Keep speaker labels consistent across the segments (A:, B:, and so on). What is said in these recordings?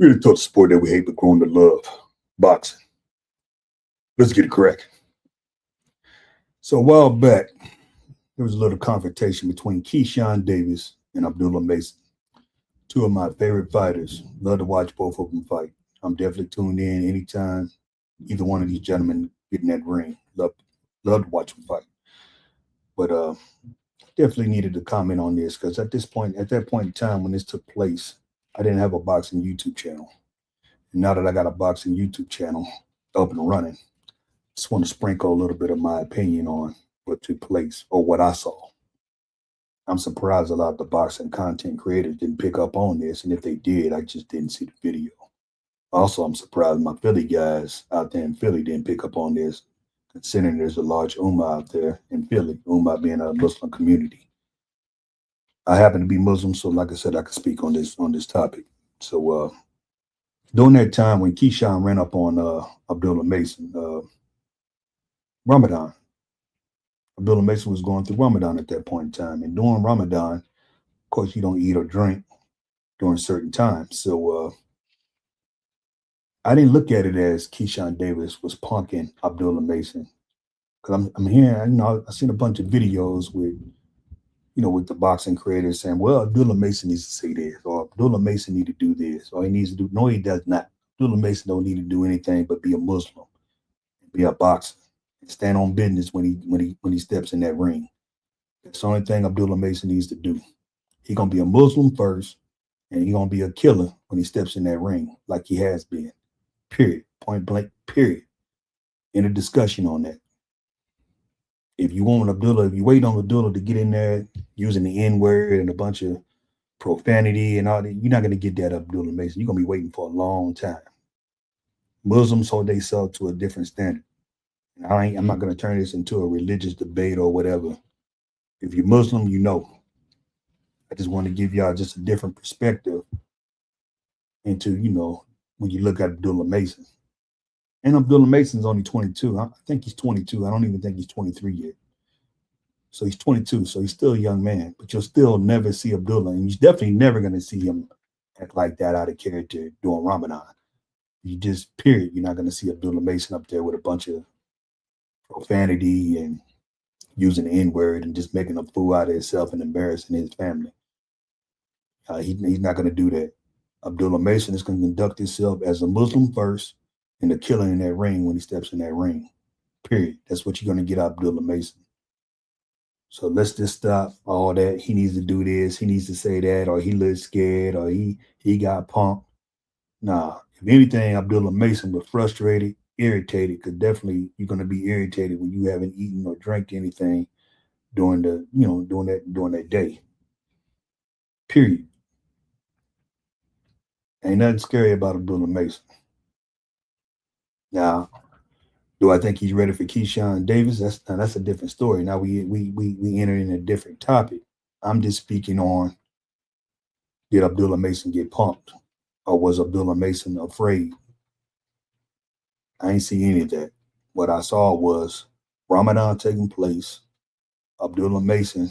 A: We're taught the sport that we hate but grown to love, boxing. Let's get it correct. So a while back, there was a little confrontation between Keyshawn Davis and Abdullah Mason, two of my favorite fighters. Love to watch both of them fight. I'm definitely tuned in anytime either one of these gentlemen get in that ring. Love to watch them fight. But definitely needed to comment on this because at that point in time when this took place, I didn't have a boxing YouTube channel. And now that I got a boxing YouTube channel up and running, just want to sprinkle a little bit of my opinion on what took place or what I saw. I'm surprised a lot of the boxing content creators didn't pick up on this, and if they did, I just didn't see the video. Also, I'm surprised my Philly guys out there in Philly didn't pick up on this, considering there's a large Ummah out there in Philly, Ummah being a Muslim community. I happen to be Muslim, so like I said, I can speak on this topic. So during that time when Keyshawn ran up on Abdullah Mason, Ramadan. Abdullah Mason was going through Ramadan at that point in time. And during Ramadan, of course, you don't eat or drink during certain times. So I didn't look at it as Keyshawn Davis was punking Abdullah Mason. Because I'm hearing, I've seen a bunch of videos with the boxing creators saying, well, Abdullah Mason needs to say this, or Abdullah Mason need to do this, or he needs to do. No, he does not. Abdullah Mason don't need to do anything but be a Muslim, be a boxer, and stand on business when he steps in that ring. That's the only thing Abdullah Mason needs to do. He's gonna be a Muslim first, and he's gonna be a killer when he steps in that ring, like he has been. Period. Point blank. Period. In a discussion on that. If you wait on Abdullah to get in there using the N-word and a bunch of profanity and all that, you're not going to get that Abdullah Mason. You're going to be waiting for a long time. Muslims hold themselves to a different standard. And I'm not going to turn this into a religious debate or whatever. If you're Muslim, you know. I just want to give y'all just a different perspective into, when you look at Abdullah Mason. And Abdullah Mason's only 22. I think he's 22. I don't even think he's 23 yet. So he's 22. So he's still a young man. But you'll still never see Abdullah. And you're definitely never going to see him act like that out of character during Ramadan. Period. You're not going to see Abdullah Mason up there with a bunch of profanity and using the N-word and just making a fool out of himself and embarrassing his family. He's not going to do that. Abdullah Mason is going to conduct himself as a Muslim first, and the killer in that ring when he steps in that ring. Period. That's what you're going to get out of Abdullah Mason. So let's just stop all that. He needs to do this. He needs to say that, or he looks scared, or he got punked. Nah, if anything, Abdullah Mason was frustrated, irritated, because definitely you're going to be irritated when you haven't eaten or drank anything during that day. Period. Ain't nothing scary about Abdullah Mason. Now, do I think he's ready for Keyshawn Davis? That's a different story. Now we enter in a different topic. I'm just speaking on, did Abdullah Mason get pumped, or was Abdullah Mason afraid? I ain't see any of that. What I saw was Ramadan taking place, Abdullah Mason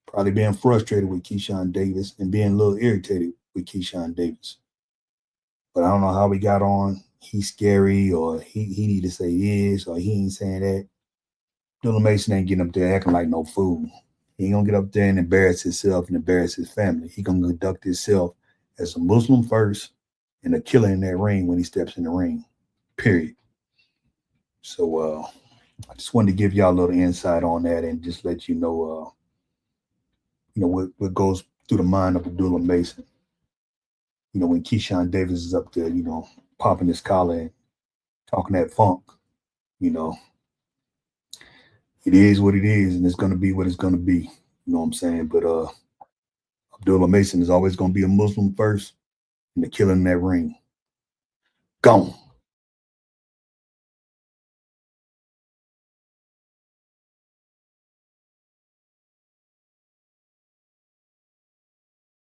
A: probably being frustrated with Keyshawn Davis and being a little irritated with Keyshawn Davis. But I don't know how we got on. He's scary, or he need to say this, or he ain't saying that. Abdullah Mason ain't getting up there acting like no fool. He ain't gonna get up there and embarrass himself and embarrass his family. He gonna conduct himself as a Muslim first and a killer in that ring when he steps in the ring. Period. So I just wanted to give y'all a little insight on that and just let you know, what goes through the mind of Abdullah Mason. When Keyshawn Davis is up there, popping his collar and talking that funk, it is what it is, and it's going to be what it's going to be. You know what I'm saying? But Abdullah Mason is always going to be a Muslim first and the killer in that ring. Gone.